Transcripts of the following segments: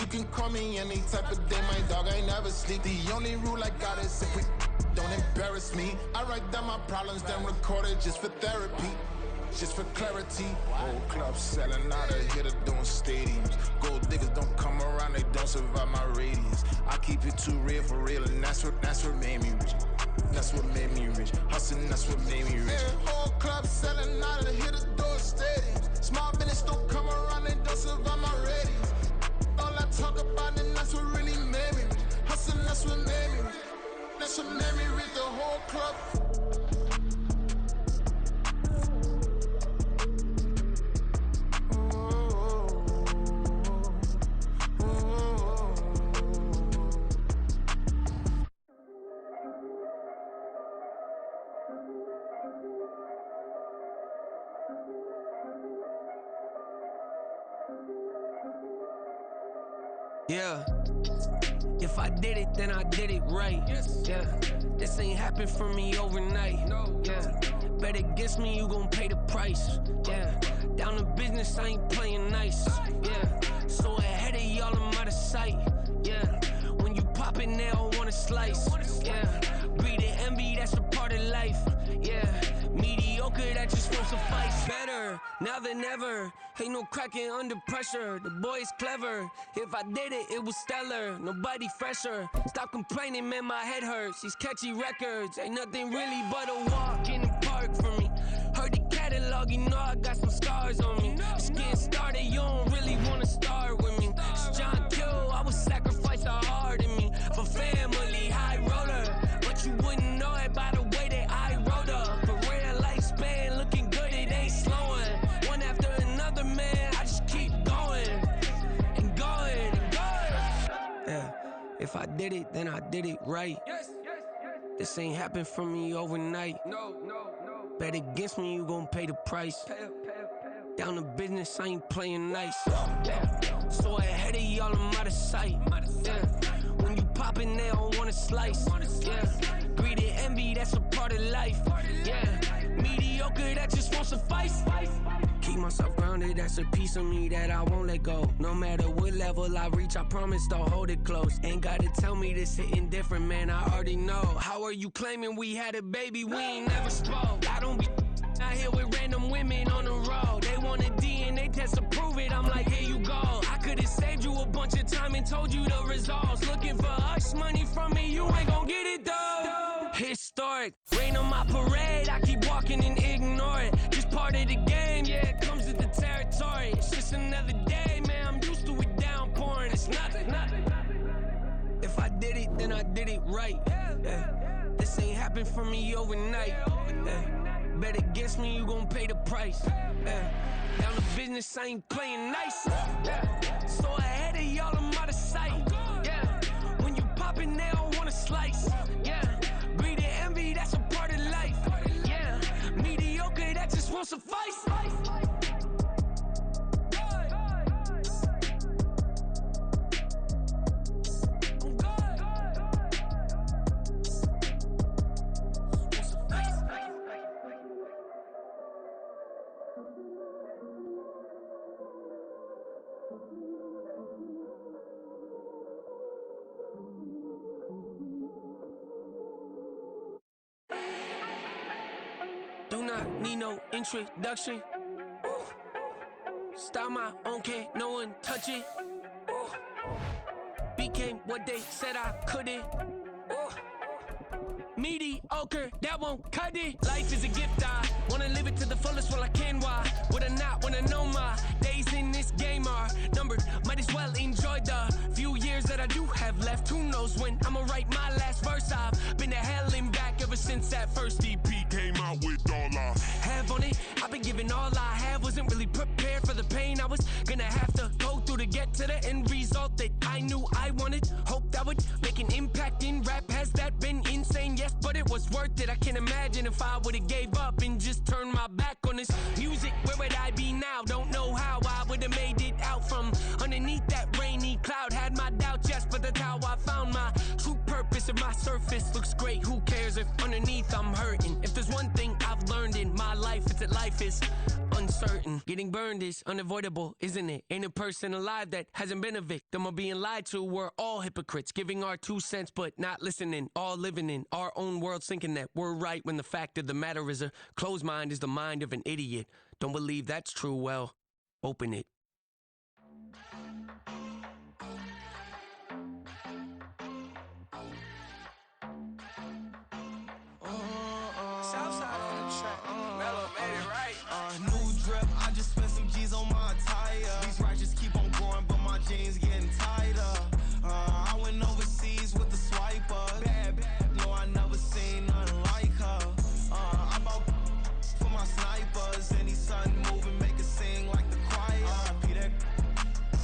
You can call me any type of day, my dog, I never sleep. The only rule I got is if we don't embarrass me. I write down my problems, then record it just for therapy, just for clarity. Whole club selling out of here to doing stadiums. Gold diggers don't come around, they don't survive my radius. I keep it too real for real, and that's what made me rich. That's what made me rich. Hustling, that's what made me rich. Yeah, whole club selling out of here to doing stadiums. Small business don't come around, they don't survive my radius. All I talk about, and that's what really made me rich. Hustling, that's what made me rich. That's what made me rich, the whole club. Yeah, if I did it, then I did it right. Yeah, this ain't happened for me overnight. Yeah, bet against me, you gon' pay the price. Yeah, down to business, I ain't playing nice. Yeah, so ahead of y'all, I'm out of sight. Yeah, when you pop it, they don't wanna slice. Yeah, breed and envy, that's a part of life. Yeah, mediocre, that just won't suffice. Better now than ever. Ain't no cracking under pressure. The boy's clever. If I did it, it was stellar. Nobody fresher. Stop complaining, man, my head hurts. These catchy records ain't nothing really but a walk in the park for me. Heard the catalog, you know I got some scars on me. Just getting started, you don't really wanna start with me. It's John Kill, I would sacrifice a heart in me for family, high roller. But you wouldn't know it by the way that I wrote up. A real lifespan, looking good, it ain't slowing. One after another, man, I just keep going and going and going. Yeah, if I did it, then I did it right. This ain't happened for me overnight. No. Bet against me, you gon' pay the price. Down to business, I ain't playing nice. Yeah, so ahead of y'all, I'm out of sight. Yeah, when you poppin', they don't wanna slice. Yeah, greed and envy, that's a part of life. Yeah, mediocre, that just won't suffice. Keep myself grounded, that's a piece of me that I won't let go. No matter what level I reach, I promise to hold it close. Ain't gotta tell me this hitting different, man, I already know. How are you claiming we had a baby, we ain't never spoke? I don't be out here with random women on the road. They want a DNA test to prove it, I'm like, here you go. I could've saved you a bunch of time and told you the results. Looking for hush money from me, you ain't gon' get it though. Historic, rain on my parade, I keep walking and ignore it. Just part of the game, yeah, it comes with the territory. It's just another day, man, I'm used to it downpouring. It's nothing. If I did it, then I did it right. Yeah. This ain't happened for me overnight. Yeah. Bet against me, you gon' pay the price. Yeah. Down to business, I ain't playing nice. Yeah. So ahead of y'all, I'm out of sight. Yeah. When you poppin', they don't wanna slice. Yeah. Greed and envy, that's a part of life. Yeah. Mediocre, that just won't suffice. Do not need no introduction. Ooh. Start my own, can't no one touch it. Ooh. Became what they said I couldn't. Ooh. Mediocre, that won't cut it. Life is a gift, I wanna live it to the fullest while I can. Why would I not wanna know my days in this game are numbered? Might as well enjoy the few years that I do have left. Who knows when I'ma write my last verse. I've been to hell and back ever since that first EP came out with all I have on it. I've been giving all I have, wasn't really prepared for the pain I was gonna have to go through to get to the end result that I knew I wanted. Hoped I would make an impact in rap. Has that been insane? Yes, but it was worth it. I can't imagine if I would've gave up and just turned my back on this music. Where would I be now? Don't know how I would've made it out from underneath that rainy cloud. Had my doubts, yes, but that's how I found my true purpose. If my surface looks great, who cares if underneath I'm hurting? If there's one thing I've learned in my life, it's that life is uncertain. certain. Getting burned is unavoidable, isn't it? Ain't a person alive that hasn't been a victim of being lied to. We're all hypocrites, giving our 2 cents but not listening. All living in our own world, thinking that we're right when the fact of the matter is a closed mind is the mind of an idiot. Don't believe that's true? Well, open it. Southside on the track. Mellow made it right. New drip, I just spent some G's on my attire. These righteous keep on growing, but my jeans getting tighter. I went overseas with the swiper. Bad, no, I never seen nothing like her. I bought for my snipers. Any sun moving, make it sing like the choir. Peter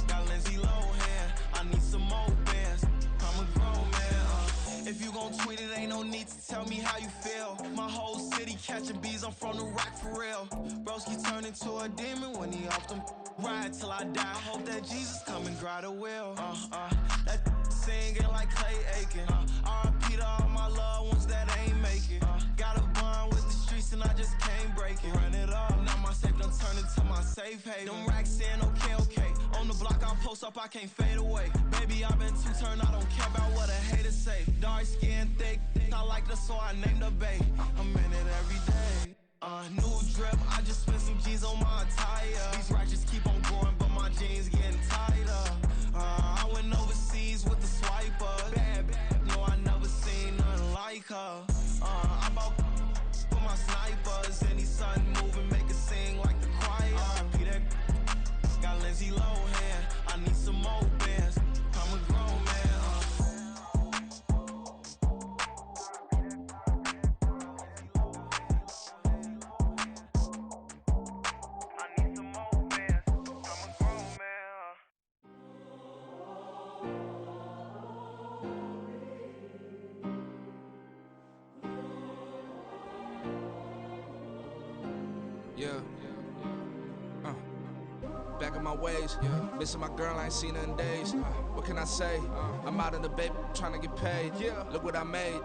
got Lindsay Lohan. I need some more bands. I'm a grown man. If you gon' tweet it, ain't no need to tell me how you feel. My whole city catching bees, I'm from the rack for real. Broski turn into a demon when he off them. Ride till I die. I hope that Jesus come and grab the wheel. That singing like Clay Aiken. R.I.P. to all my loved ones that ain't make it. Got a bond with the streets and I just can't break it. Run it up, now my safe done turn into my safe haven. Them racks in, okay. On the block I post up, I can't fade away. Baby, I've been too turned, I don't care about what a hater say. Dark skin, thick, I like the so I named the bae. I'm in it every day. New drip, I just spent some G's on my attire. These righteous keep on growing, but my jeans getting tighter. I went overseas with the swiper. Bad, no, I never seen nothing like her. I bought for my snipers. Any sun moving, make it sing like the choir. Peter got Lindsay Lohan. I need some more bands. I'm a grown man. Back in my ways, missing my girl, I ain't seen her in days. What can I say? I'm out in the baby, trying to get paid. Look what I made.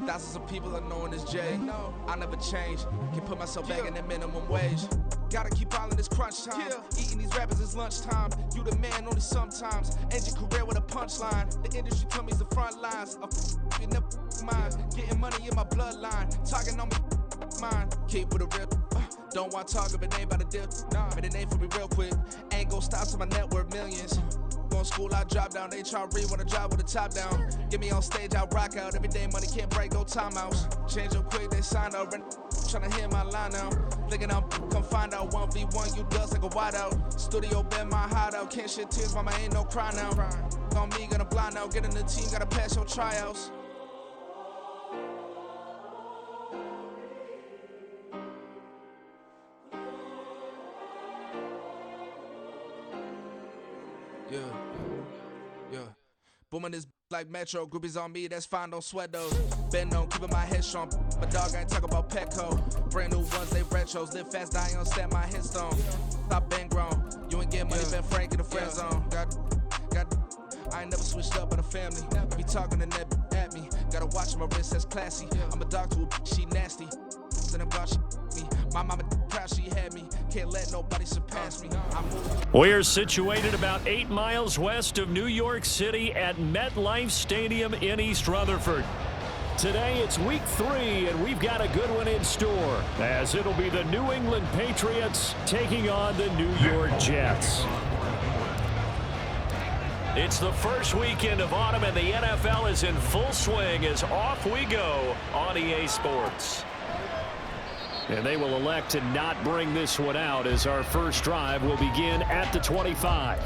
Thousands of people are knowing this Jay. I never change. Can put myself back in the minimum wage. Gotta keep all in this crunch time. Eating these rappers is lunchtime. You the man only sometimes. End your career with a punchline. The industry tell me it's the front lines. I'm never mine. Getting money in my bloodline. Talking on me mine. Keep with a real. Don't want to talk if it ain't about a deal. But it ain't for me real quick. Ain't gon' stop to my net worth millions. Going school, I drop down. They try to read when I drive with the top down. Get me on stage, I rock out. Every day money can't break, no timeouts. Change up quick, they sign up. Tryna hear my line now. Thinking I'm come find out 1v1, you dust like a wideout. Studio been my hideout. Can't shed tears, mama ain't no cry now. On me, gonna blind out. Get in the team, gotta pass your tryouts. Yeah. Booming this like Metro, groupies on me, that's fine, don't sweat those. Been on, keeping my head strong. My dog ain't talk about Petco. Brand new ones, they retros. Live fast, die on set, my headstone. Stop been grown. You ain't getting money, been frank in the friend zone. Got. I ain't never switched up on a family. Be talking to that at me. Gotta watch my wrist, that's classy. I'm a dog to a she nasty. And I'm God, she me. My mama proud she had me. Can't let nobody surpass me. We're situated about 8 miles west of New York City at MetLife Stadium in East Rutherford. Today it's week 3 and we've got a good one in store as it'll be the New England Patriots taking on the New York Jets. It's the first weekend of autumn and the NFL is in full swing as off we go on EA Sports. And they will elect to not bring this one out as our first drive will begin at the 25.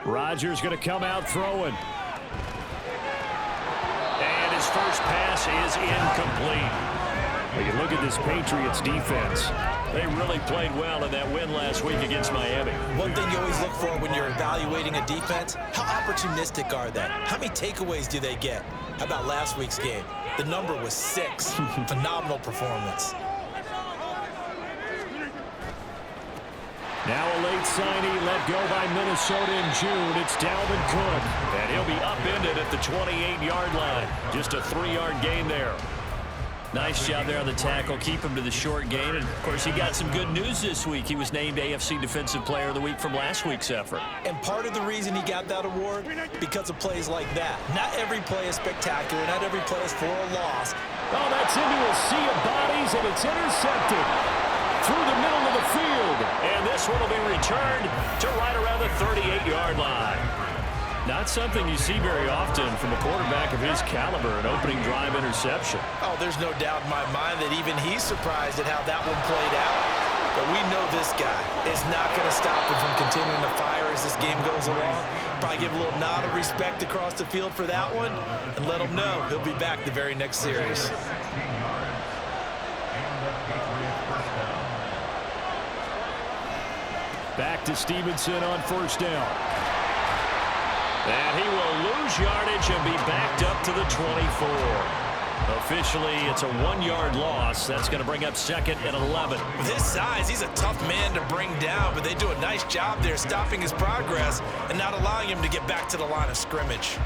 Rodgers going to come out throwing. And his first pass is incomplete. Well, you look at this Patriots defense. They really played well in that win last week against Miami. One thing you always look for when you're evaluating a defense, how opportunistic are they? How many takeaways do they get? How about last week's game? The number was 6. Phenomenal performance. Now a late signee let go by Minnesota in June. It's Dalvin Cook, and he'll be upended at the 28-yard line. Just a 3-yard gain there. Nice job there on the tackle. Keep him to the short gain. And, of course, he got some good news this week. He was named AFC Defensive Player of the Week from last week's effort. And part of the reason he got that award, because of plays like that. Not every play is spectacular. Not every play is for a loss. Oh, that's into a sea of bodies, and it's intercepted through the middle of the field. And this one will be returned to right around the 38-yard line. Not something you see very often from a quarterback of his caliber, an opening drive interception. Oh, there's no doubt in my mind that even he's surprised at how that one played out. But we know this guy is not going to stop him from continuing to fire as this game goes along. Probably give a little nod of respect across the field for that one and let him know he'll be back the very next series. Back to Stevenson on first down. And he will lose yardage and be backed up to the 24. Officially, it's a 1-yard loss. That's going to bring up 2nd and 11. With his size, he's a tough man to bring down, but they do a nice job there stopping his progress and not allowing him to get back to the line of scrimmage.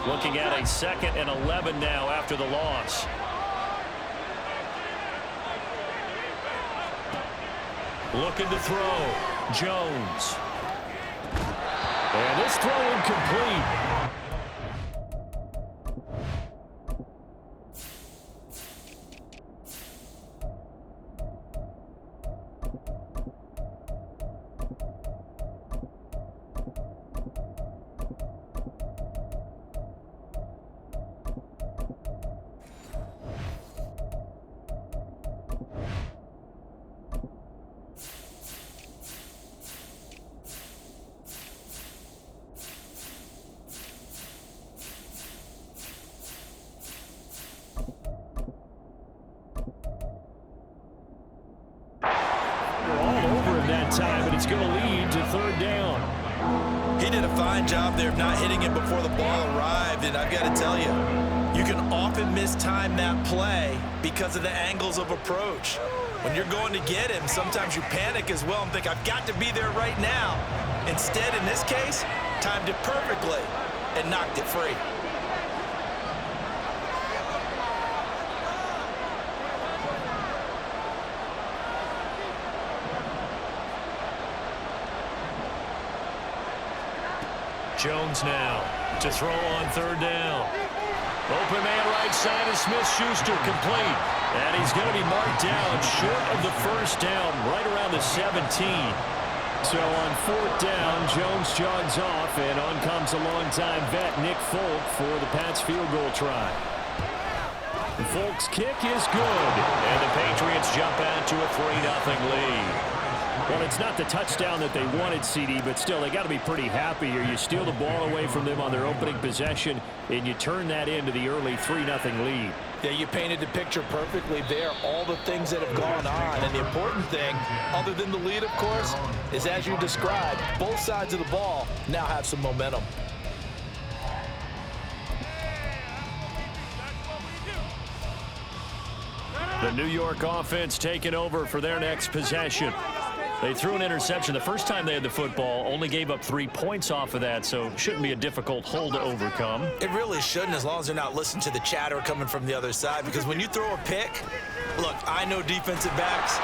Looking at a 2nd and 11 now after the loss. Looking to throw. Jones. And this throw incomplete. Time, but it's going to lead to 3rd down. He did a fine job there of not hitting it before the ball arrived, and I've got to tell you, you can often mistime that play because of the angles of approach. When you're going to get him, sometimes you panic as well and think, I've got to be there right now. Instead, in this case, timed it perfectly and knocked it free. Jones now to throw on 3rd down. Open man right side of Smith-Schuster, complete. And he's going to be marked down short of the 1st down, right around the 17. So on 4th down, Jones jogs off, and on comes a longtime vet, Nick Folk, for the Pats field goal try. Folk's kick is good, and the Patriots jump out to a 3-0 lead. Well, it's not the touchdown that they wanted, CD, but still, they got to be pretty happy here. You steal the ball away from them on their opening possession, and you turn that into the early 3-0 lead. Yeah, you painted the picture perfectly there, all the things that have gone on. And the important thing, other than the lead, of course, is as you described, both sides of the ball now have some momentum. The New York offense taking over for their next possession. They threw an interception the first time they had the football, only gave up 3 points off of that, so shouldn't be a difficult hole to overcome. It really shouldn't, as long as they're not listening to the chatter coming from the other side, because when you throw a pick, look, I know defensive backs,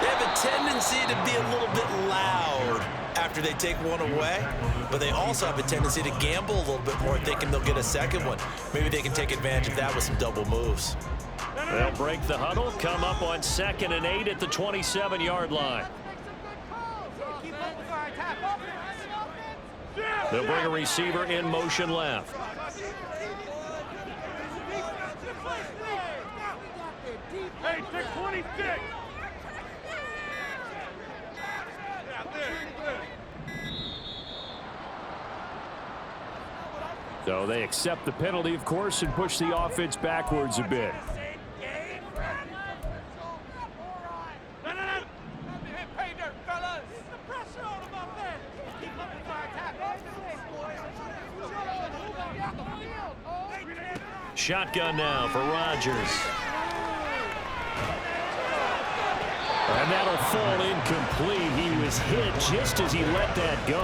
they have a tendency to be a little bit loud after they take one away, but they also have a tendency to gamble a little bit more, thinking they'll get a second one. Maybe they can take advantage of that with some double moves. They'll break the huddle, come up on 2nd and 8 at the 27-yard line. They'll bring a receiver in motion left. Hey, 26. So they accept the penalty, of course, and push the offense backwards a bit. Shotgun now for Rodgers. And that'll fall incomplete. He was hit just as he let that go.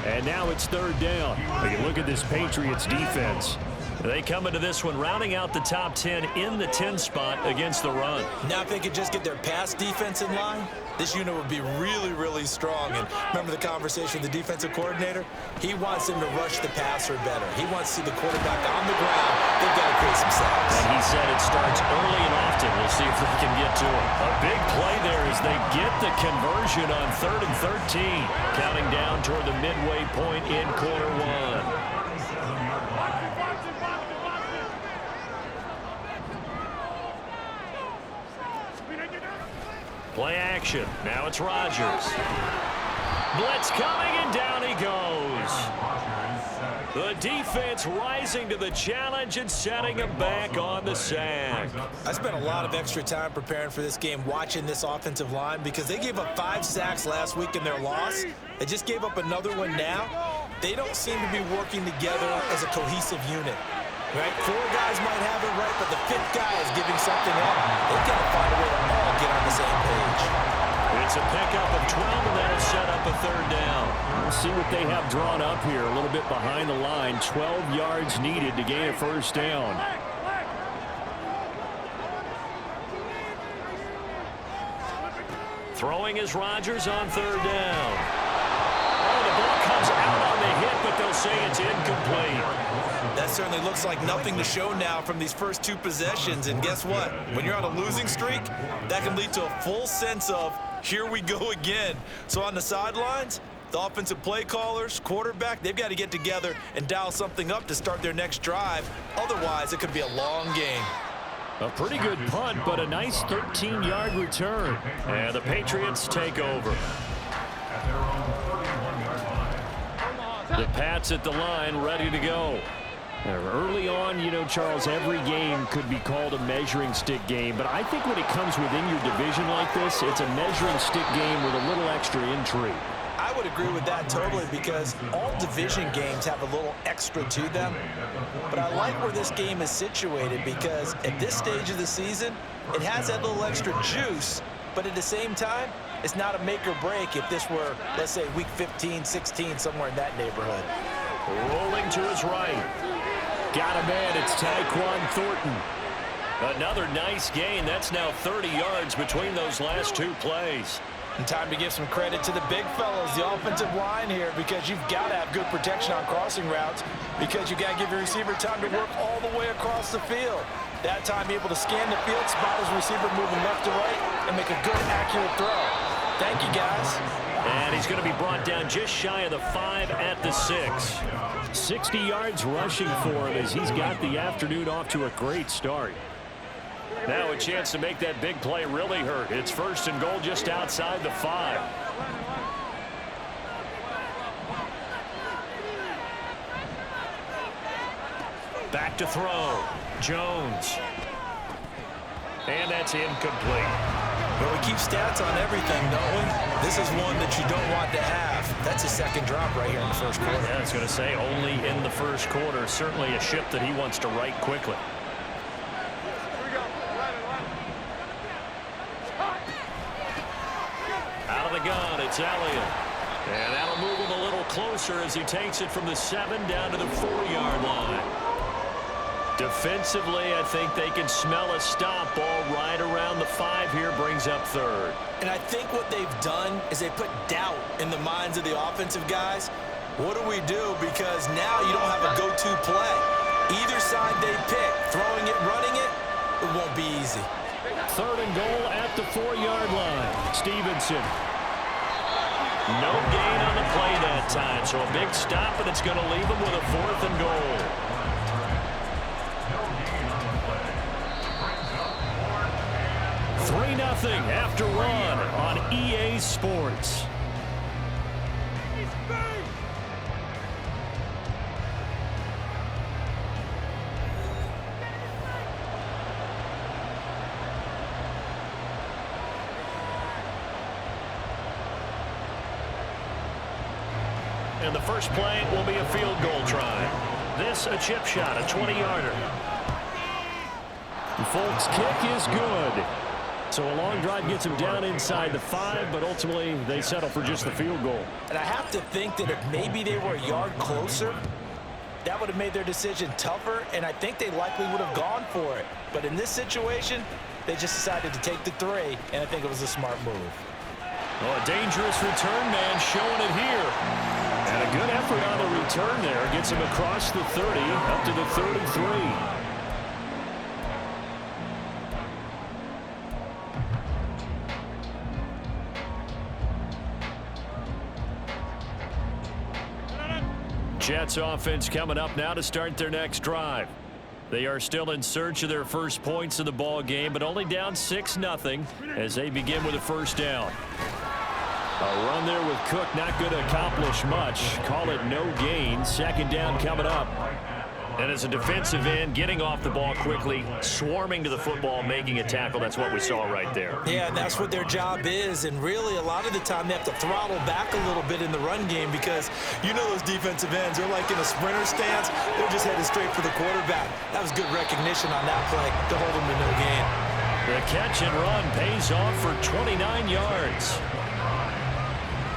And now it's third down. We can look at this Patriots defense. They come into this one rounding out the top 10 in the 10 spot against the run. Now if they could just get their pass defense in line, this unit would be really, really strong. And remember the conversation with the defensive coordinator? He wants them to rush the passer better. He wants to see the quarterback on the ground. They've got to create some sacks. And he said it starts early and often. We'll see if they can get to it. A big play there as they get the conversion on 3rd and 13. Counting down toward the midway point in quarter one. Play action. Now it's Rodgers. Blitz coming, and down he goes. The defense rising to the challenge and setting him back on the sack. I spent a lot of extra time preparing for this game watching this offensive line because they gave up 5 sacks last week in their loss. They just gave up another one now. They don't seem to be working together as a cohesive unit. Right? 4 guys might have it right, but the 5th guy is giving something up. They've got to find a way to all get on the same page. It's a pickup of 12, and that'll set up a third down. We'll see what they have drawn up here. A little bit behind the line. 12 yards needed to gain a first down. Throwing is Rodgers on third down. Oh, the ball comes out on the hit, but they'll say it's incomplete. That certainly looks like nothing to show now from these first 2 possessions. And guess what? When you're on a losing streak, that can lead to a full sense of, here we go again. So on the sidelines, the offensive play callers, quarterback, they've got to get together and dial something up to start their next drive. Otherwise, it could be a long game. A pretty good punt, but a nice 13-yard return. And the Patriots take over. The Pats at the line, ready to go. Early on, you know, Charles, every game could be called a measuring stick game, but I think when it comes within your division like this, it's a measuring stick game with a little extra intrigue. I would agree with that totally because all division games have a little extra to them. But I like where this game is situated because at this stage of the season, it has that little extra juice, but at the same time, it's not a make or break if this were, let's say, week 15, 16, somewhere in that neighborhood. Rolling to his right. Got a man, it's Tyquan Thornton. Another nice gain. That's now 30 yards between those last 2 plays. And time to give some credit to the big fellas, the offensive line here, because you've got to have good protection on crossing routes because you've got to give your receiver time to work all the way across the field. That time able to scan the field, spot his receiver moving left to right, and make a good, accurate throw. Thank you, guys. And he's going to be brought down just shy of the 5 at the 6. 60 yards rushing for him as he's got the afternoon off to a great start. Now a chance to make that big play really hurt. It's 1st and goal just outside the 5. Back to throw. Jones. And that's incomplete. But we keep stats on everything, don't we? This is one that you don't want to have. That's a second drop right here in the first quarter. Yeah, I was going to say only in the first quarter. Certainly a ship that he wants to right quickly. Out of the gun, it's Elliott. And that'll move him a little closer as he takes it from the 7 down to the 4-yard line. Defensively, I think they can smell a stop ball right around the 5 here, brings up 3rd. And I think what they've done is they put doubt in the minds of the offensive guys. What do we do? Because now you don't have a go-to play. Either side they pick, throwing it, running it, it won't be easy. 3rd and goal at the 4-yard line. Stevenson. No gain on the play that time, so a big stop, and it's going to leave him with a 4th and goal. 3-0 after 1 on EA Sports. and the first play will be a field goal try. This a chip shot, a 20-yarder. Folk's kick is good. So a long drive gets him down inside the 5, but ultimately they settle for just the field goal. And I have to think that if maybe they were a yard closer, that would have made their decision tougher, and I think they likely would have gone for it. But in this situation, they just decided to take the 3, and I think it was a smart move. Oh, a dangerous return man showing it here. And a good effort on the return there. Gets him across the 30, up to the 33. Jets offense coming up now to start their next drive. They are still in search of their first points of the ball game, but only down 6-0 as they begin with a first down. A run there with Cook, not going to accomplish much. Call it no gain. Second down coming up. And as a defensive end, getting off the ball quickly, swarming to the football, making a tackle. That's what we saw right there. Yeah, and that's what their job is. And really, a lot of the time, they have to throttle back a little bit in the run game because you know those defensive ends, they're like in a sprinter stance. They're just headed straight for the quarterback. That was good recognition on that play to hold them to no gain. The catch and run pays off for 29 yards.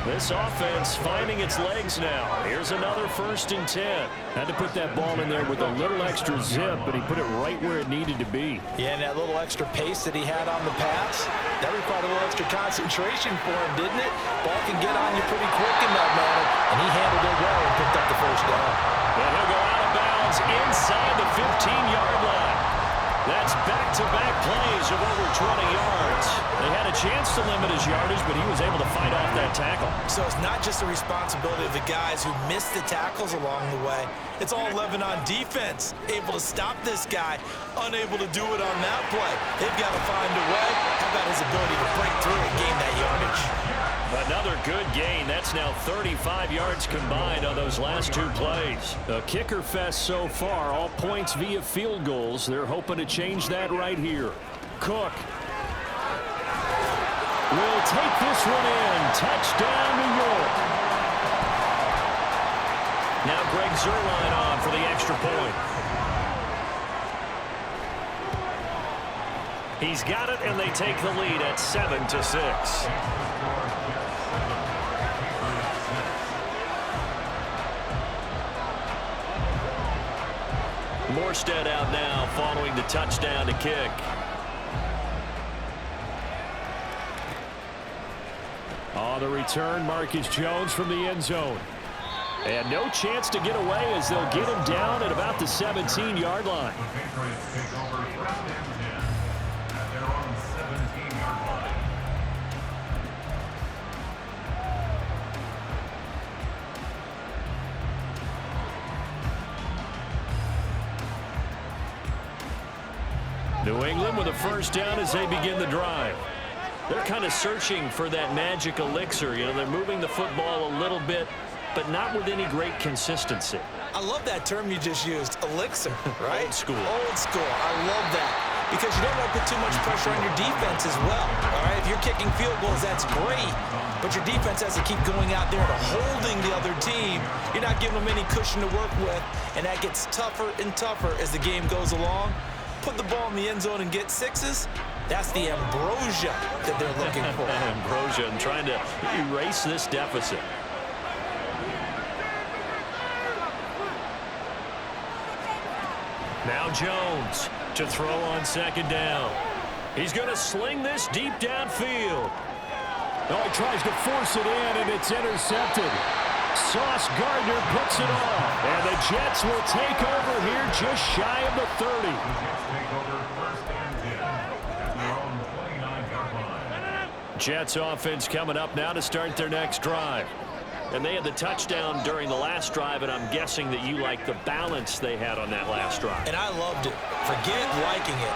This offense finding its legs now. Here's another 1st and 10. Had to put that ball in there with a little extra zip, but he put it right where it needed to be. Yeah, and that little extra pace that he had on the pass, that required a little extra concentration for him, didn't it? Ball can get on you pretty quick in that manner, and he handled it well and picked up the first down. And he'll go out of bounds inside the 15-yard line. That's back-to-back plays of over 20 yards. They had a chance to limit his yardage, but he was able to fight off that tackle. So it's not just the responsibility of the guys who missed the tackles along the way. It's all 11 on defense, able to stop this guy, unable to do it on that play. They've got to find a way. How about his ability to break through and gain that yardage? Another good gain. That's now 35 yards combined on those last 2 plays. A kicker fest so far, all points via field goals. They're hoping to change that right here. Cook will take this one in. Touchdown, New York. Now Greg Zuerlein on for the extra point. He's got it, and they take the lead at 7-6. Morstead out now following the touchdown to kick. On the return, Marcus Jones from the end zone. And no chance to get away as they'll get him down at about the 17-yard line. New England with a first down as they begin the drive. They're kind of searching for that magic elixir. You know, they're moving the football a little bit, but not with any great consistency. I love that term you just used, elixir, right? Old school. Old school. I love that. Because you don't want to put too much pressure on your defense as well. All right, if you're kicking field goals, that's great. But your defense has to keep going out there and holding the other team. You're not giving them any cushion to work with, and that gets tougher and tougher as the game goes along. Put the ball in the end zone and get 6s. That's the ambrosia that they're looking for. Ambrosia and trying to erase this deficit. Now Jones to throw on second down. He's going to sling this deep downfield. Oh, he tries to force it in, and it's intercepted. Sauce Gardner puts it off, and the Jets will take over here just shy of the 30. Jets offense coming up now to start their next drive. And they had the touchdown during the last drive, and I'm guessing that you like the balance they had on that last drive. And I loved it. Forget liking it.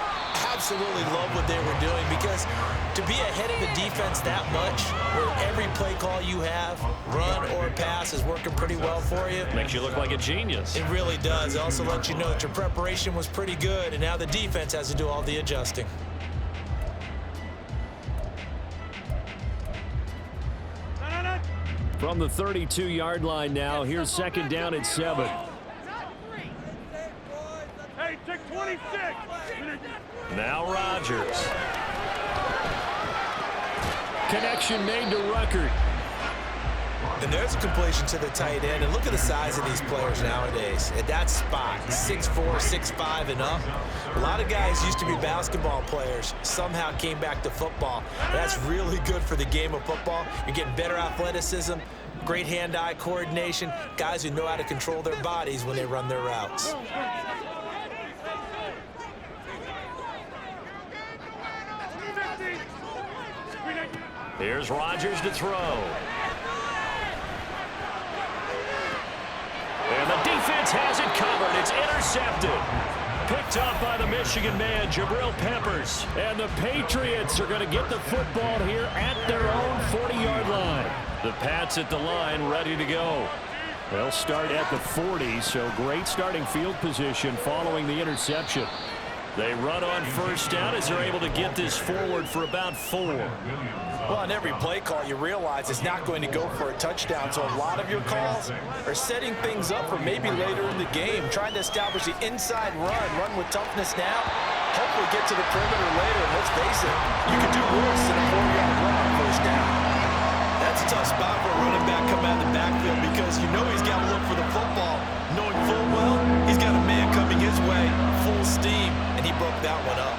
Absolutely love what they were doing, because to be ahead of the defense that much, where every play call you have, run or pass, is working pretty well for you. Makes you look like a genius. It really does. It also lets you know that your preparation was pretty good, and now the defense has to do all the adjusting. From the 32-yard line now, here's second down at 7. Hey, take 26. Now Rodgers. Connection made to Ruckert. And there's a completion to the tight end. And look at the size of these players nowadays. At that spot, 6'4", 6'5", and up. A lot of guys used to be basketball players, somehow came back to football. That's really good for the game of football. You're getting better athleticism, great hand-eye coordination, guys who know how to control their bodies when they run their routes. Here's Rodgers to throw. And the defense has it covered. It's intercepted. Picked up by the Michigan man, Jabril Peppers. And the Patriots are going to get the football here at their own 40-yard line. The Pats at the line, ready to go. They'll start at the 40, so great starting field position following the interception. They run on first down as they're able to get this forward for about 4. Well, on every play call, you realize it's not going to go for a touchdown, so a lot of your calls are setting things up for maybe later in the game, trying to establish the inside run with toughness now, hopefully get to the perimeter later, and let's face it, you can do worse than a 4-yard run on first down. That's a tough spot for a running back coming out of the backfield because you know he's got to look for the football, knowing full well he's got a man coming his way, full steam, and he broke that one up.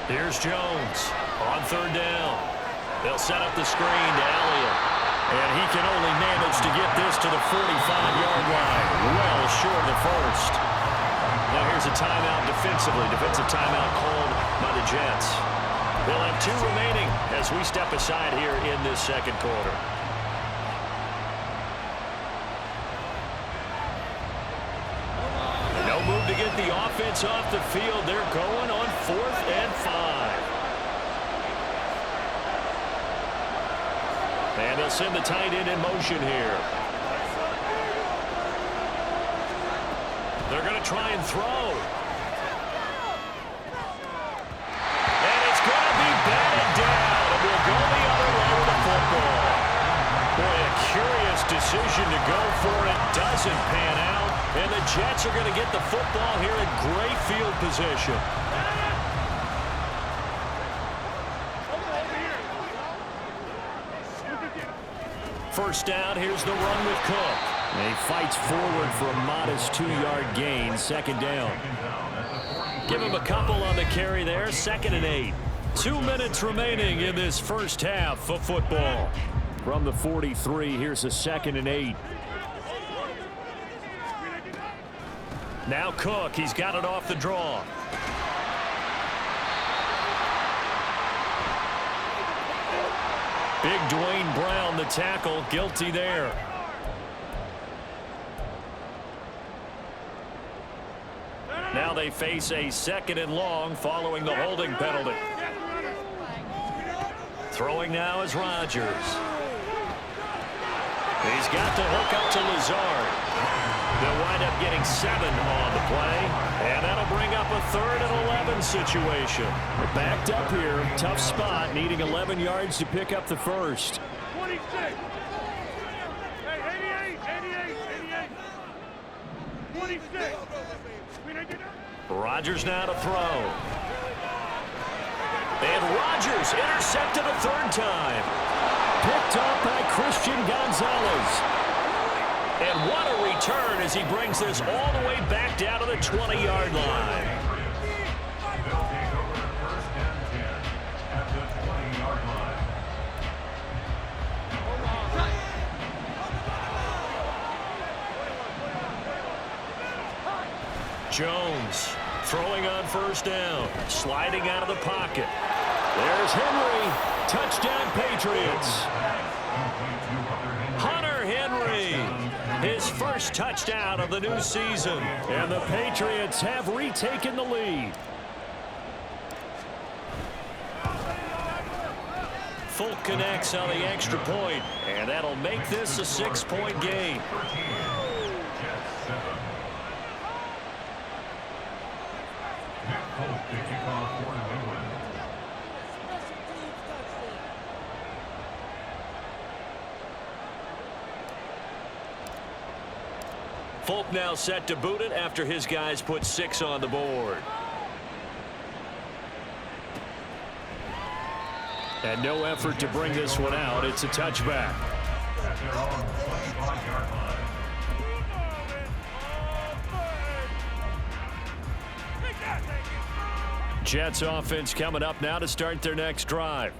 Here's Jones on third down. They'll set up the screen to Elliott. And he can only manage to get this to the 45-yard line. Well short of the first. Now here's a timeout defensively. Defensive timeout called by the Jets. They'll have 2 remaining as we step aside here in this second quarter. No move to get the offense off the field. They're going on 4th and 5. And they'll send the tight end in motion here. They're going to try and throw. And it's going to be batted down. And we'll go the other way with the football. Boy, a curious decision to go for it. Doesn't pan out. And the Jets are going to get the football here in great field position. First down, here's the run with Cook. And he fights forward for a modest 2-yard gain, second down. Give him a couple on the carry there, 2nd and 8. 2 minutes remaining in this first half of football. From the 43, here's a 2nd and 8. Now Cook, he's got it off the draw. Big Dwayne Brown, the tackle, guilty there. Now they face a 2nd and long following the holding penalty. Throwing now is Rodgers. He's got to hook up to Lazard. They'll wind up getting 7 on the play, and that'll bring up a 3rd and 11 situation. They're backed up here, tough spot, needing 11 yards to pick up the first. 26. Hey, 88. 26. Rodgers now to throw. And Rodgers intercepted a 3rd time. Picked up by Christian Gonzalez. And what a return as he brings this all the way back down to the 20-yard line. Jones throwing on first down, sliding out of the pocket. There's Henry. Touchdown, Patriots. Hunter Henry. His first touchdown of the new season. And the Patriots have retaken the lead. Folk connects on the extra point, and that'll make this a 6-point game. Folk now set to boot it after his guys put 6 on the board. And no effort to bring this one out. It's a touchback. Jets offense coming up now to start their next drive.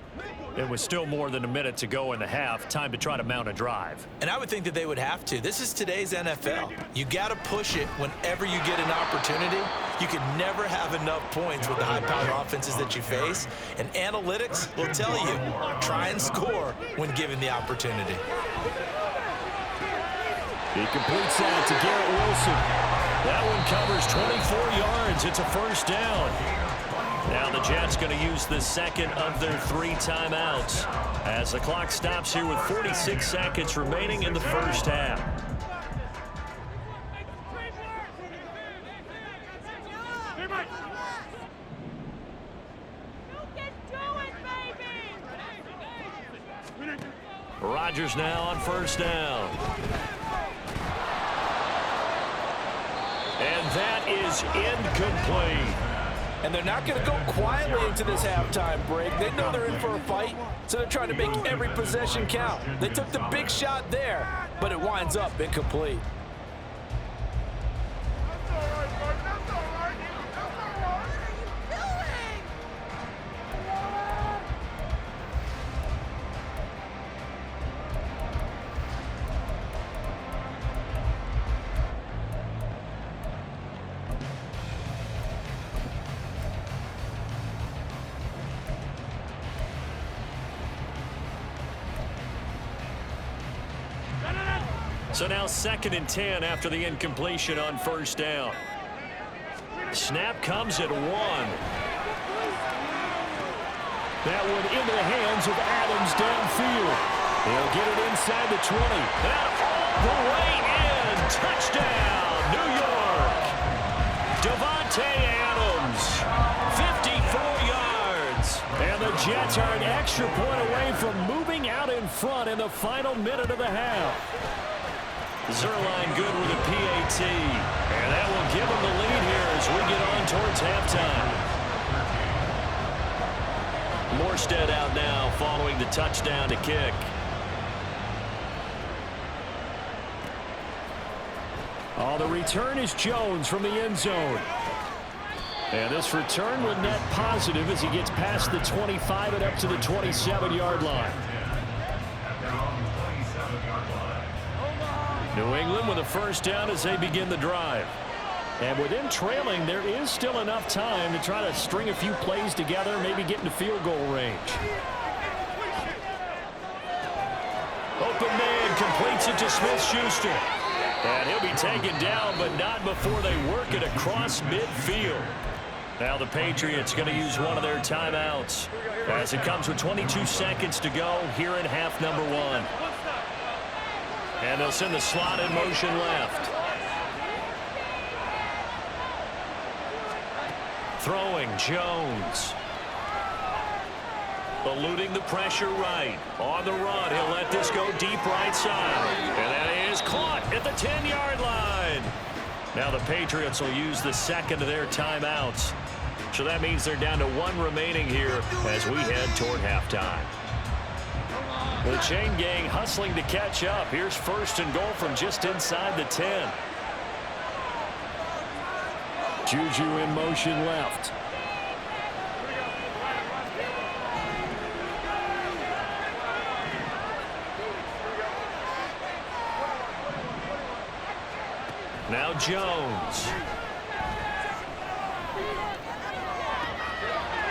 It was still more than a minute to go in the half. Time to try to mount a drive. And I would think that they would have to. This is today's NFL. You got to push it whenever you get an opportunity. You can never have enough points with the high-powered offenses that you face. And analytics will tell you, try and score when given the opportunity. He completes that to Garrett Wilson. That one covers 24 yards. It's a first down. Now the Jets going to use the second of their 3 timeouts as the clock stops here with 46 seconds remaining in the first half. Rodgers now on first down. And that is incomplete. And they're not going to go quietly into this halftime break. They know they're in for a fight, so they're trying to make every possession count. They took the big shot there, but it winds up incomplete. So now 2nd and 10 after the incompletion on first down. Snap comes at 1. That one into the hands of Adams downfield. He'll get it inside the 20. That all the way in. Touchdown, New York. Devontae Adams, 54 yards. And the Jets are an extra point away from moving out in front in the final minute of the half. Zerline good with a PAT. And that will give them the lead here as we get on towards halftime. Morstead out now following the touchdown to kick. Oh, the return is Jones from the end zone. And this return will net positive as he gets past the 25 and up to the 27-yard line. New England with a first down as they begin the drive. And with them trailing, there is still enough time to try to string a few plays together, maybe get into field goal range. Open man completes it to Smith-Schuster. And he'll be taken down, but not before they work it across midfield. Now the Patriots going to use one of their timeouts as it comes with 22 seconds to go here in half number 1. And they'll send the slot in motion left. Throwing Jones. Eluding the pressure right. On the run, he'll let this go deep right side. And that is caught at the 10-yard line. Now the Patriots will use the second of their timeouts. So that means they're down to 1 remaining here as we head toward halftime. The chain gang hustling to catch up. Here's 1st and goal from just inside the 10. Juju in motion left. Now Jones.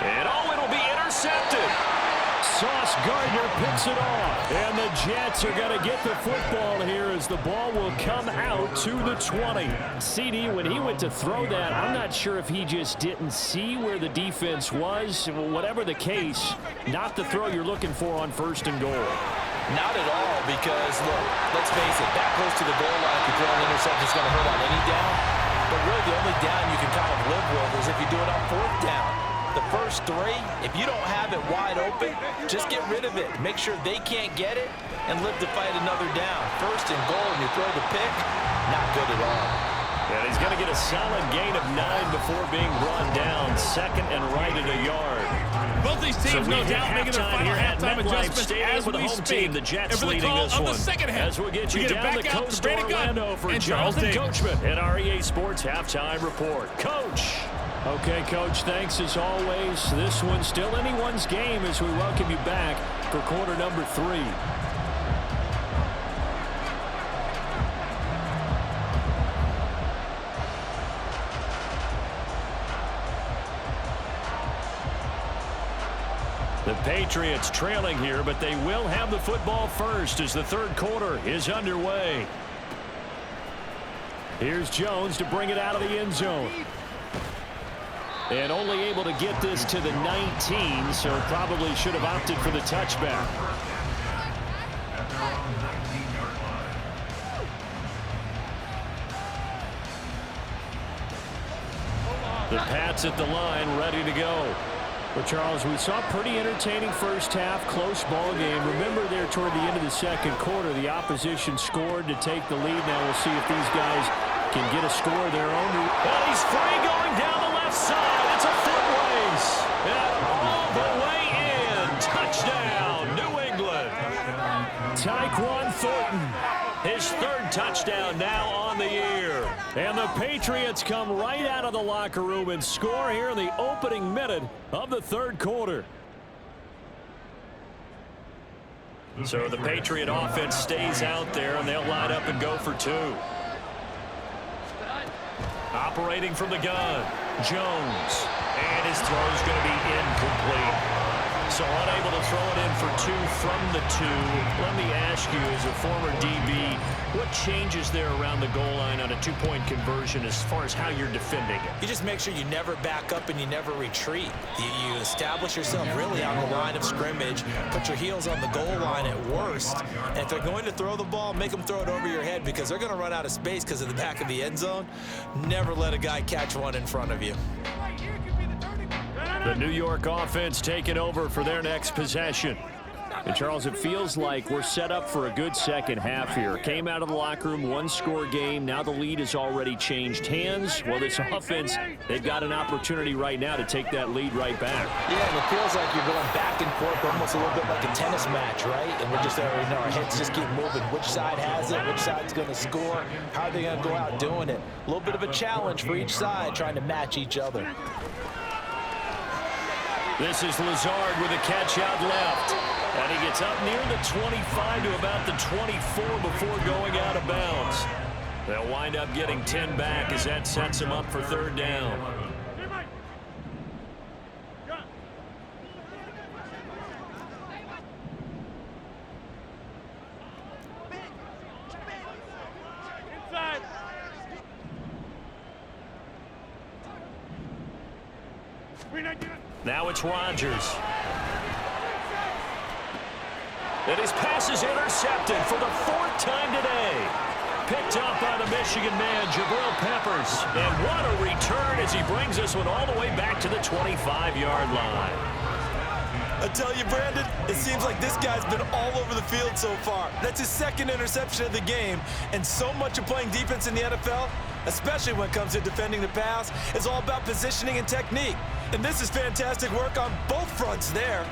And it'll be intercepted. Sauce Gardner picks it off. And the Jets are going to get the football here as the ball will come out to the 20. CD, when he went to throw that, I'm not sure if he just didn't see where the defense was. Whatever the case, not the throw you're looking for on 1st and goal. Not at all, because, look, let's face it, that close to the goal line, if you throw an interception, is going to hurt on any down. But really, the only down you can kind of live with is if you do it on 4th down. The first 3, if you don't have it wide open, just get rid of it. Make sure they can't get it and live to fight another down. 1st and goal, and you throw the pick, not good at all. And he's going to get a solid gain of 9 before being brought down. Second and right at a yard. Both these teams, no doubt, making their final halftime adjustments as we speak. The Jets and for the leading call this of one. the second half, as we'll get you down the coast to Orlando for and Jonathan Coachman at our EA Sports Halftime Report. Coach. Okay, Coach, thanks as always. This one's still anyone's game as we welcome you back for quarter number 3. The Patriots trailing here, but they will have the football first as the third quarter is underway. Here's Jones to bring it out of the end zone. And only able to get this to the 19, so probably should have opted for the touchback. The Pats at the line, ready to go. Well, Charles, we saw a pretty entertaining first half, close ball game. Remember there toward the end of the second quarter, the opposition scored to take the lead. Now we'll see if these guys can get a score of their own. And he's free going down the left side. It's a foot race. And all the way in. Touchdown, New England. Tyquan Thornton, his third touchdown now on the year. And the Patriots come right out of the locker room and score here in the opening minute of the third quarter. So the Patriot offense stays out there, and they'll line up and go for 2. Operating from the gun, Jones. And his throw is going to be incomplete. So unable to throw it in for 2 from the 2. Let me ask you, as a former DB, what changes there around the goal line on a 2-point conversion as far as how you're defending it? You just make sure you never back up and you never retreat. You establish yourself really on the line of scrimmage, put your heels on the goal line at worst, and if they're going to throw the ball, make them throw it over your head because they're going to run out of space because of the back of the end zone. Never let a guy catch one in front of you. The New York offense taking over for their next possession. And, Charles, it feels like we're set up for a good second half here. Came out of the locker room, 1-score game. Now the lead has already changed hands. Well, this offense, they've got an opportunity right now to take that lead right back. Yeah, and it feels like you're going back and forth almost a little bit like a tennis match, right? And we're just already know our heads just keep moving. Which side has it? Which side's going to score? How are they going to go out doing it? A little bit of a challenge for each side trying to match each other. This is Lazard with a catch out left. And he gets up near the 25 to about the 24 before going out of bounds. They'll wind up getting 10 back as that sets him up for third down. Inside. Now it's Rodgers. And his pass is intercepted for the 4th time today. Picked up by the Michigan man, Jabril Peppers. And what a return as he brings this one all the way back to the 25-yard line. I tell you, Brandon, it seems like this guy's been all over the field so far. That's his 2nd interception of the game. And so much of playing defense in the NFL, especially when it comes to defending the pass, is all about positioning and technique. And this is fantastic work on both fronts there.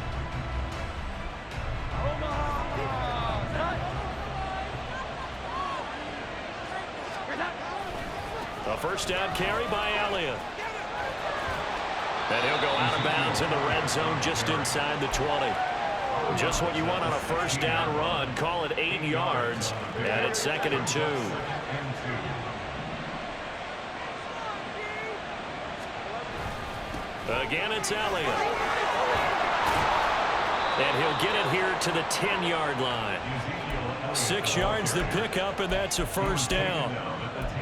A first down carry by Elliott. And he'll go out of bounds in the red zone just inside the 20. Just what you want on a first down run. Call it 8 yards. And it's 2nd and 2. Again, it's Elliott. And he'll get it here to the 10-yard line. 6 yards the pickup, and that's a first down.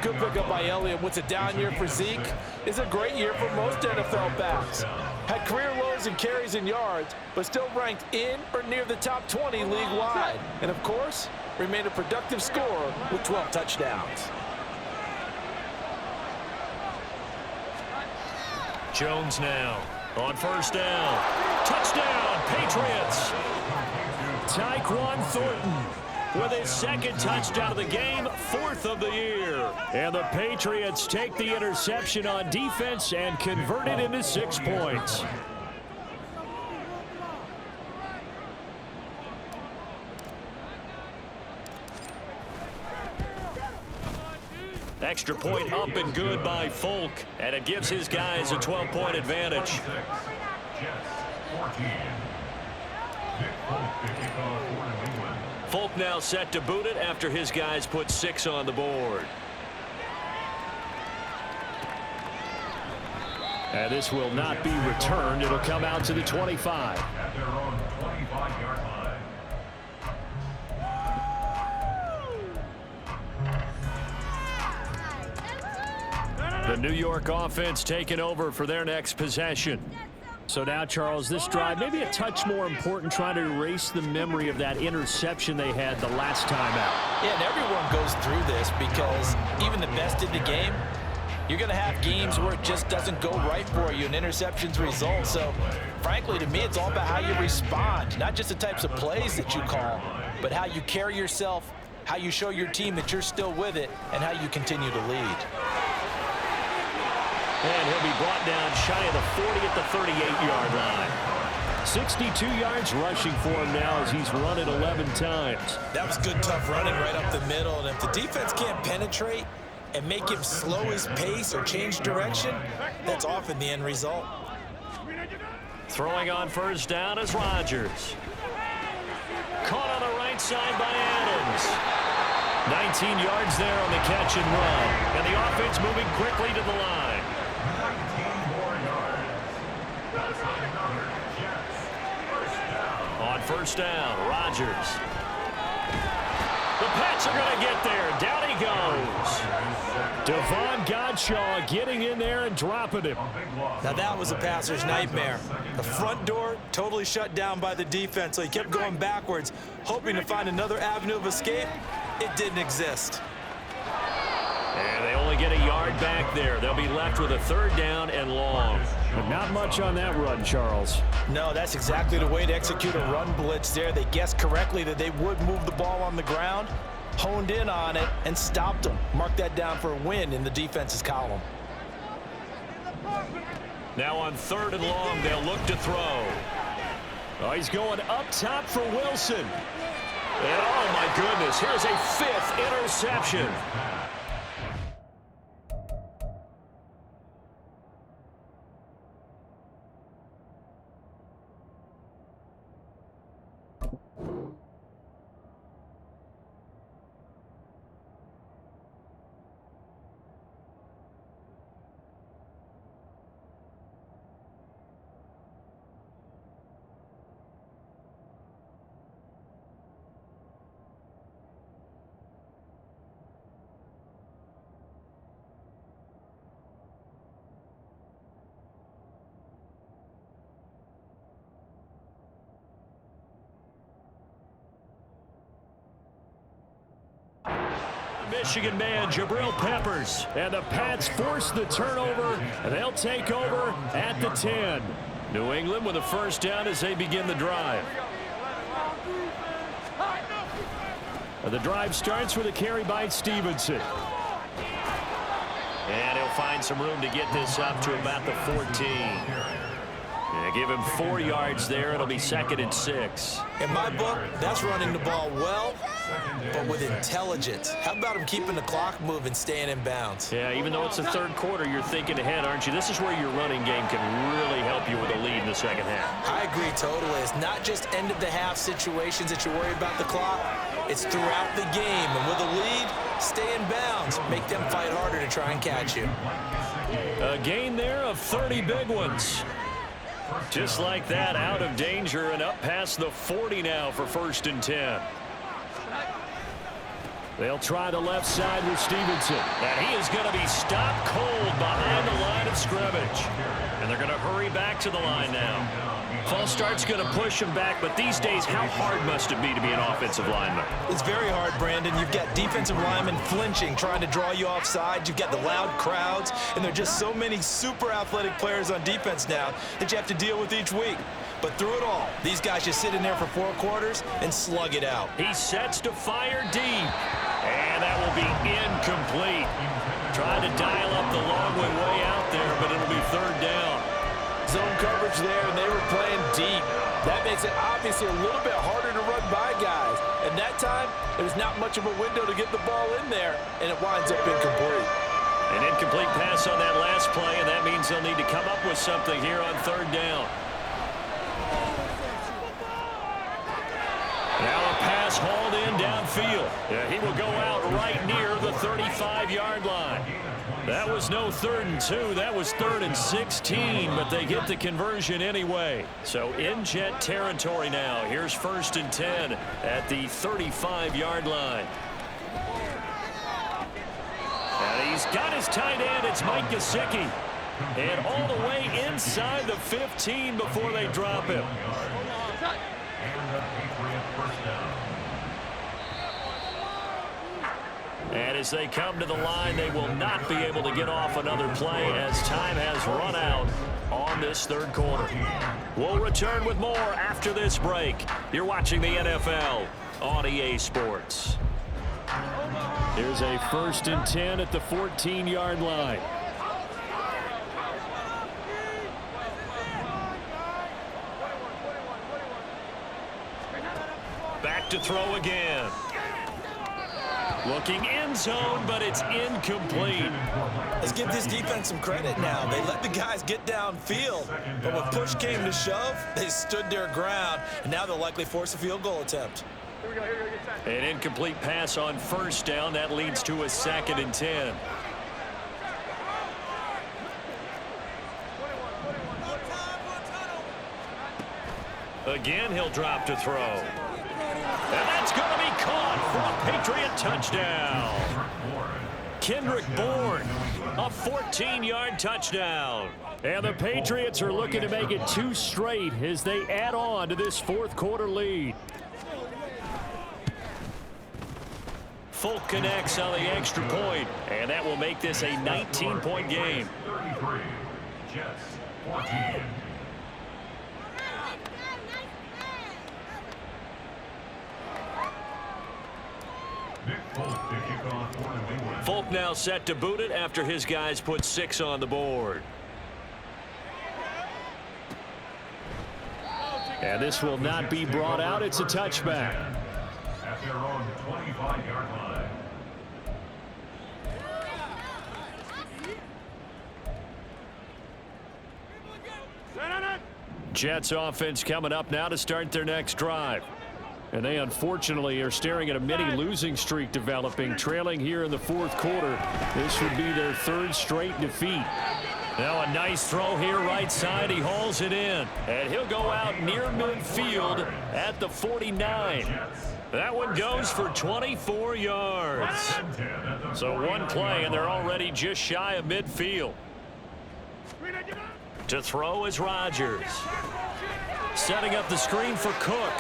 Good pickup by Elliott. What's a down year for Zeke is a great year for most NFL backs. Had career lows in carries and yards, but still ranked in or near the top 20 league-wide. And, of course, remained a productive scorer with 12 touchdowns. Jones now on first down. Touchdown, Patriots. Tyquan Thornton. with his second touchdown of the game, 4th of the year. And the Patriots take the interception on defense and convert it into 6 points. Extra point up and good by Folk, and it gives his guys a 12-point advantage. Folk now set to boot it after his guys put 6 on the board. And this will not be returned. It'll come out to the 25. At their own 25-yard line. The New York offense taking over for their next possession. So now, Charles, this drive maybe a touch more important, trying to erase the memory of that interception they had the last time out. Yeah, and everyone goes through this because even the best in the game, you're going to have games where it just doesn't go right for you and interceptions result. So, frankly, to me, it's all about how you respond, not just the types of plays that you call, but how you carry yourself, how you show your team that you're still with it, and how you continue to lead. And he'll be brought down shy of the 40 at the 38-yard line. 62 yards rushing for him now as he's run it 11 times. That was good, tough running right up the middle. And if the defense can't penetrate and make him slow his pace or change direction, that's often the end result. Throwing on first down is Rodgers. Caught on the right side by Adams. 19 yards there on the catch and run. And the offense moving quickly to the line. 19 more yards. That's another Jets. First down. On first down, Rodgers. The Pats are going to get there. Down he goes. Devon Godshaw getting in there and dropping him. Now that was a passer's nightmare. The front door totally shut down by the defense, so he kept going backwards, hoping to find another avenue of escape. It didn't exist. And they only get a yard back there. They'll be left with a third down and long. But not much on that run, Charles. No, that's exactly the way to execute a run blitz there. They guessed correctly that they would move the ball on the ground, honed in on it, and stopped them. Mark that down for a win in the defense's column. Now on third and long, they'll look to throw. Oh, he's going up top for Wilson. And oh my goodness, here's a 5th interception. Michigan man, Jabril Peppers. And the Pats force the turnover, and they'll take over at the 10. New England with a first down as they begin the drive. The drive starts with a carry by Stevenson. And he'll find some room to get this up to about the 14. Yeah, give him 4 yards there. It'll be 2nd and 6. In my book, that's running the ball well, but with intelligence. How about him keeping the clock moving, staying in bounds? Yeah, even though it's the third quarter, you're thinking ahead, aren't you? This is where your running game can really help you with a lead in the second half. I agree totally. It's not just end-of-the-half situations that you worry about the clock. It's throughout the game. And with a lead, stay in bounds. Make them fight harder to try and catch you. A gain there of 30 big ones. Just like that, out of danger and up past the 40 now for 1st and 10. They'll try the left side with Stevenson. And he is going to be stopped cold behind the line of scrimmage. And they're going to hurry back to the line now. False start's going to push them back, but these days, how hard must it be to be an offensive lineman? It's very hard, Brandon. You've got defensive linemen flinching, trying to draw you offside. You've got the loud crowds, and there are just so many super athletic players on defense now that you have to deal with each week. But through it all, these guys just sit in there for 4 quarters and slug it out. He sets to fire deep, and that will be incomplete. Trying to dial up the long way out there, but it'll be 3rd down. Zone coverage there, and they were playing deep. That makes it obviously a little bit harder to run by guys. And that time, there's not much of a window to get the ball in there, and it winds up incomplete. An incomplete pass on that last play, and that means they'll need to come up with something here on 3rd down. Now a pass hauled in downfield. Yeah, he will go out right near the 35-yard line. That was no 3rd and 2. That was 3rd and 16, but they get the conversion anyway. So in Jet territory now. Here's 1st and 10 at the 35-yard line. And he's got his tight end. It's Mike Gesicki. And all the way inside the 15 before they drop him. And as they come to the line, they will not be able to get off another play as time has run out on this 3rd quarter. We'll return with more after this break. You're watching the NFL on EA Sports. Here's a 1st and 10 at the 14-yard line. Back to throw again. Looking end zone, but it's incomplete. Let's give this defense some credit now. They let the guys get downfield, but when push came to shove, they stood their ground, and now they'll likely force a field goal attempt. An incomplete pass on 1st down. That leads to a 2nd and 10. Again, he'll drop to throw. And that's going to be caught for a Patriot touchdown. Kendrick Bourne, a 14-yard touchdown. And the Patriots are looking to make it 2 straight as they add on to this 4th quarter lead. Folk connects on the extra point, and that will make this a 19-point game. 33, Jets 14. Folk now set to boot it after his guys put 6 on the board. And this will not be brought out. It's a touchback. At their own 25-yard line. Jets offense coming up now to start their next drive. And they unfortunately are staring at a mini losing streak developing, trailing here in the 4th quarter. This would be their 3rd straight defeat. Now a nice throw here right side. He hauls it in. And he'll go out near midfield at the 49. That one goes for 24 yards. So one play and they're already just shy of midfield. To throw is Rodgers. Setting up the screen for Cook.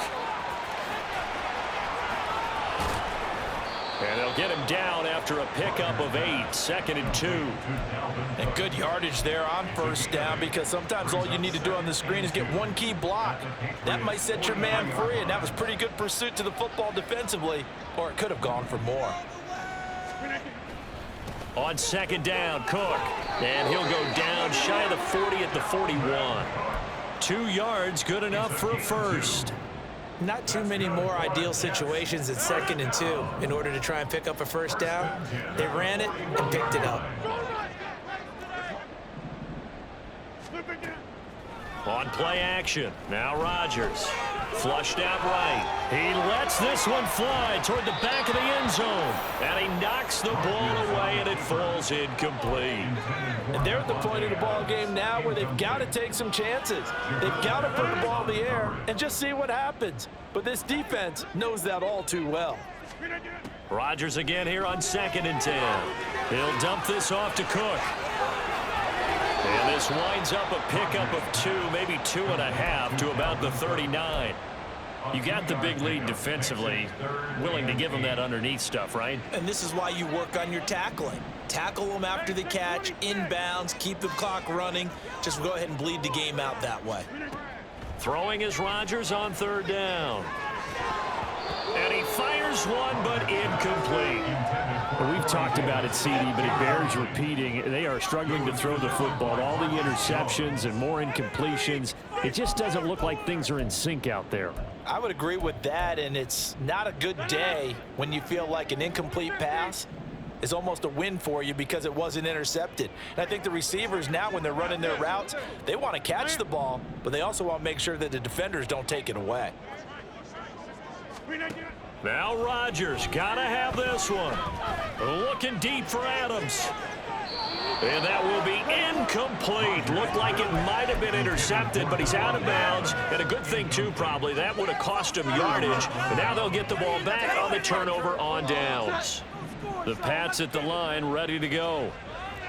And they'll get him down after a pickup of 8, 2nd and 2. And good yardage there on 1st down, because sometimes all you need to do on the screen is get one key block. That might set your man free, and that was pretty good pursuit to the football defensively, or it could have gone for more. On 2nd down, Cook. And he'll go down shy of the 40 at the 41. 2 yards, good enough for a 1st. Not too many more ideal situations at 2nd and 2 in order to try and pick up a 1st down. They ran it and picked it up. On play action, now Rodgers. Flushed out right. He lets this one fly toward the back of the end zone. And he knocks the ball away, and it falls incomplete. And they're at the point of the ball game now where they've got to take some chances. They've got to put the ball in the air and just see what happens. But this defense knows that all too well. Rodgers again here on 2nd and 10. He'll dump this off to Cook. This winds up a pickup of 2, maybe 2.5 to about the 39. You got the big lead defensively, willing to give them that underneath stuff, right? And this is why you work on your tackling. Tackle them after the catch, inbounds, keep the clock running. Just go ahead and bleed the game out that way. Throwing is Rodgers on 3rd down. And he fires one, but incomplete. Well, we've talked about it, CD, but it bears repeating. They are struggling to throw the football. All the interceptions and more incompletions. It just doesn't look like things are in sync out there. I would agree with that, and it's not a good day when you feel like an incomplete pass is almost a win for you because it wasn't intercepted. And I think the receivers now, when they're running their routes, they want to catch the ball, but they also want to make sure that the defenders don't take it away. Now Rodgers got to have this one. Looking deep for Adams. And that will be incomplete. Looked like it might have been intercepted, but he's out of bounds. And a good thing, too, probably. That would have cost him yardage. But now they'll get the ball back on the turnover on downs. The Pats at the line, ready to go.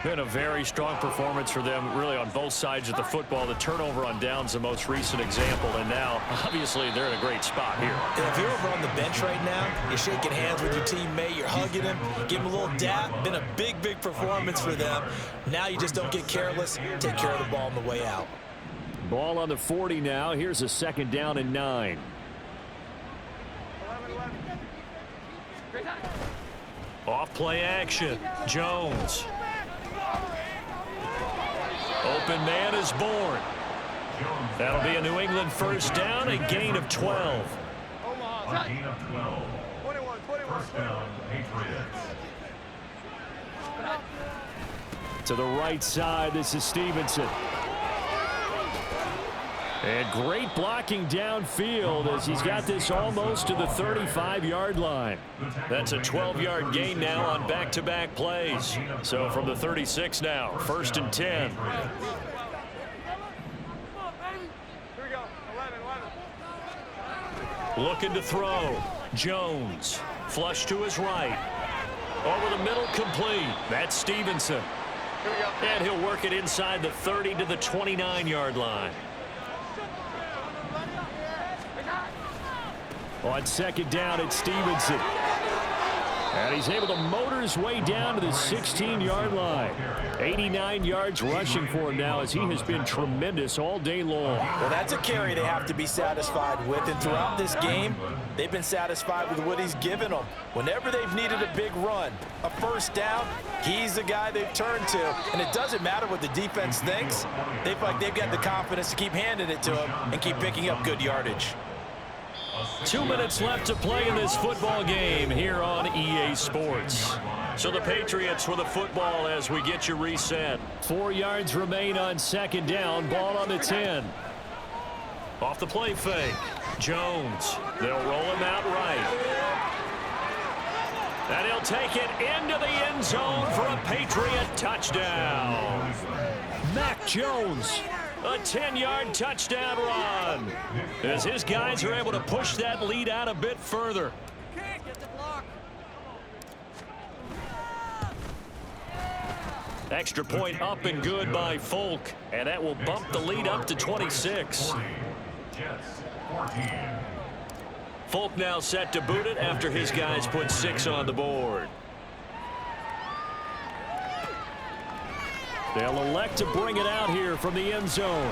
Been a very strong performance for them, really, on both sides of the football. The turnover on downs, the most recent example, and now, obviously, they're in a great spot here. And if you're over on the bench right now, you're shaking hands with your teammate, you're hugging him, give him a little dap. Been a big, big performance for them. Now you just don't get careless. Take care of the ball on the way out. Ball on the 40 now. Here's a 2nd down and 9. Off play action. Jones. Open man is born. That'll be a New England 1st down, a gain of 12. Gain of 12. 1st down, Patriots. To the right side, this is Stevenson. And great blocking downfield as he's got this almost to the 35-yard line. That's a 12-yard gain now on back-to-back plays. So from the 36 now, 1st and 10. Looking to throw. Jones. Flush to his right. Over the middle, complete. That's Stevenson. And he'll work it inside the 30 to the 29-yard line. On 2nd down, it's Stevenson. And he's able to motor his way down to the 16-yard line. 89 yards rushing for him now as he has been tremendous all day long. Well, that's a carry they have to be satisfied with. And throughout this game, they've been satisfied with what he's given them. Whenever they've needed a big run, a 1st down, he's the guy they've turned to. And it doesn't matter what the defense thinks. They feel like they've got the confidence to keep handing it to him and keep picking up good yardage. 2 minutes left to play in this football game here on EA Sports. So the Patriots with the football as we get you reset. 4 yards remain on 2nd down. Ball on the 10. Off the play fake. Jones. They'll roll him out right. And he'll take it into the end zone for a Patriot touchdown. Mac Jones. A 10-yard touchdown run as his guys are able to push that lead out a bit further. Extra point up and good by Folk, and that will bump the lead up to 26. Folk now set to boot it after his guys put 6 on the board. They'll elect to bring it out here from the end zone.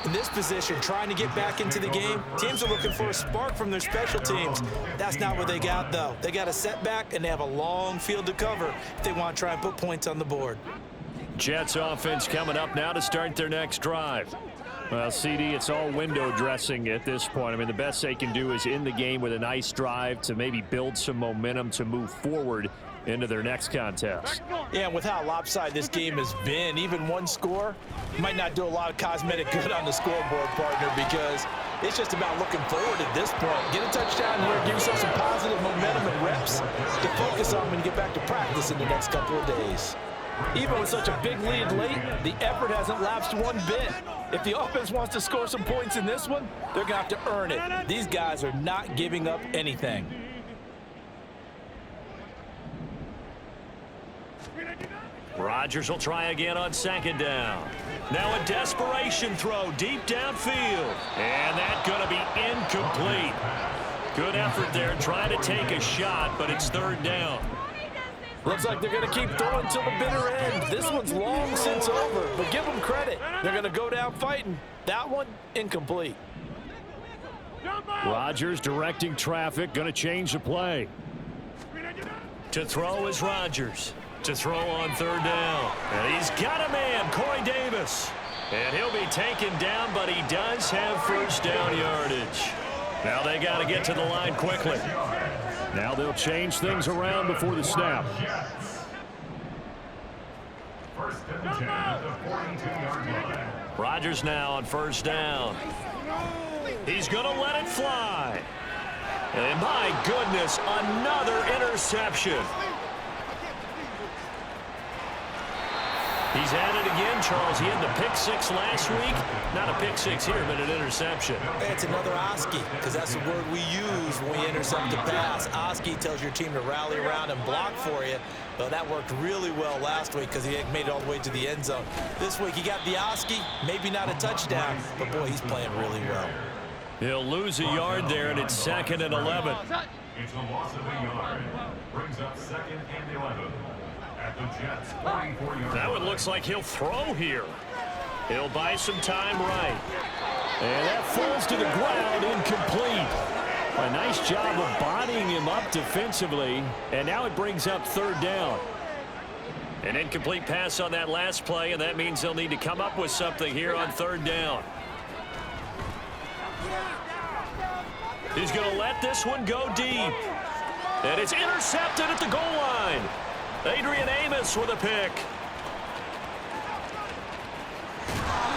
In this position, trying to get back into the game, teams are looking for a spark from their special teams. That's not what they got, though. They got a setback, and they have a long field to cover if they want to try and put points on the board. Jets offense coming up now to start their next drive. Well, CD, it's all window dressing at this point. I mean, the best they can do is in the game with a nice drive to maybe build some momentum to move forward into their next contest. Yeah, and with how lopsided this game has been, even one score might not do a lot of cosmetic good on the scoreboard, partner, because it's just about looking forward at this point. Get a touchdown here, give yourself some positive momentum and reps to focus on when you get back to practice in the next couple of days. Even with such a big lead late, the effort hasn't lapsed one bit. If the offense wants to score some points in this one, they're going to have to earn it. These guys are not giving up anything. Rodgers will try again on second down. Now a desperation throw deep downfield. And that's going to be incomplete. Good effort there trying to take a shot, but it's third down. Looks like they're going to keep throwing till the bitter end. This one's long since over, but give them credit. They're going to go down fighting. That one, incomplete. Rodgers directing traffic, going to change the play. To throw is Rodgers. To throw on third down. And he's got a man, Corey Davis. And he'll be taken down, but he does have first down yardage. Now they got to get to the line quickly. Now they'll change things around before the snap. First and 10 at the 42-yard line. Rodgers now on first down. He's going to let it fly. And my goodness, another interception. He's at it again, Charles. He had the pick six last week. Not a pick six here, but an interception. It's another Oski, because that's the word we use when we intercept a pass. Oski tells your team to rally around and block for you. Well, that worked really well last week because he made it all the way to the end zone. This week he got the Oski, maybe not a touchdown, but boy, he's playing really well. He'll lose a yard there, and it's 2nd and 11. It's a loss of a yard. Brings up 2nd and 11. At the Jets' 44-yard. That one looks like he'll throw here. He'll buy some time right. And that falls to the ground, incomplete. A nice job of bodying him up defensively. And now it brings up third down. An incomplete pass on that last play, and that means they'll need to come up with something here on third down. He's going to let this one go deep. And it's intercepted at the goal line. Adrian Amos with a pick.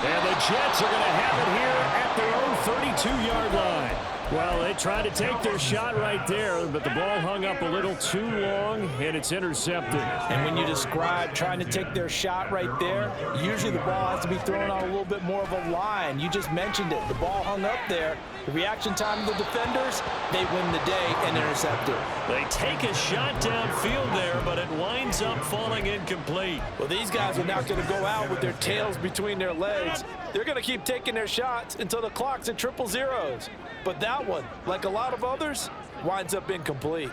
And the Jets are going to have it here at their own 32-yard line. Well, they tried to take their shot right there, but the ball hung up a little too long, and it's intercepted. And when you describe trying to take their shot right there, usually the ball has to be thrown on a little bit more of a line. You just mentioned it. The ball hung up there. The reaction time of the defenders, they win the day and intercept it. They take a shot downfield there, but it winds up falling incomplete. Well, these guys are not going to go out with their tails between their legs. They're going to keep taking their shots until the clock's at triple zeros. But that one, like a lot of others, winds up incomplete.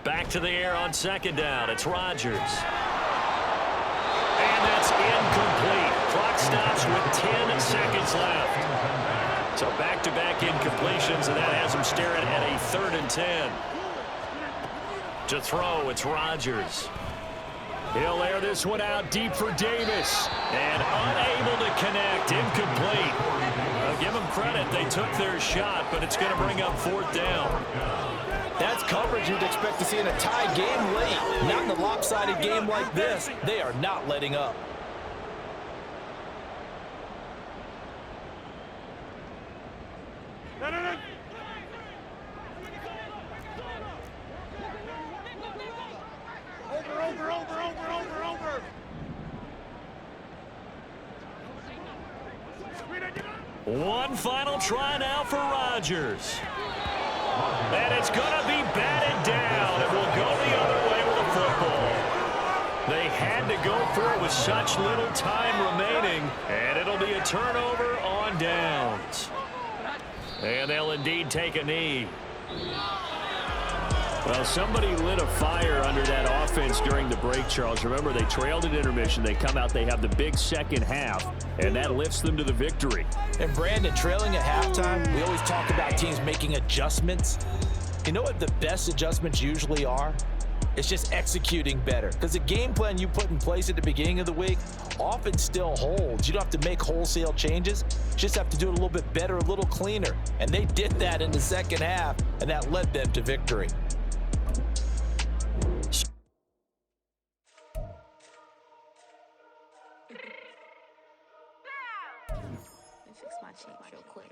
Back to the air on second down. It's Rodgers. And that's incomplete. Clock stops with 10 seconds left. So back-to-back incompletions, and that has him staring at a 3rd and 10. To throw, it's Rodgers. He'll air this one out deep for Davis. And unable to connect. Incomplete. I'll give them credit. They took their shot, but it's going to bring up 4th down. That's coverage you'd expect to see in a tie game late. Not in a lopsided game like this. They are not letting up. No. Over. One final try now for Rodgers. And it's going to be batted down. It will go the other way with the football. They had to go for it with such little time remaining, and it'll be a turnover on downs. And they'll indeed take a knee. Well, somebody lit a fire under that offense during the break, Charles. Remember, they trailed at intermission. They come out, they have the big second half, and that lifts them to the victory. And Brandon, trailing at halftime, we always talk about teams making adjustments. You know what the best adjustments usually are? It's just executing better. Because the game plan you put in place at the beginning of the week often still holds. You don't have to make wholesale changes. You just have to do it a little bit better, a little cleaner. And they did that in the second half, and that led them to victory. Fix my change real quick.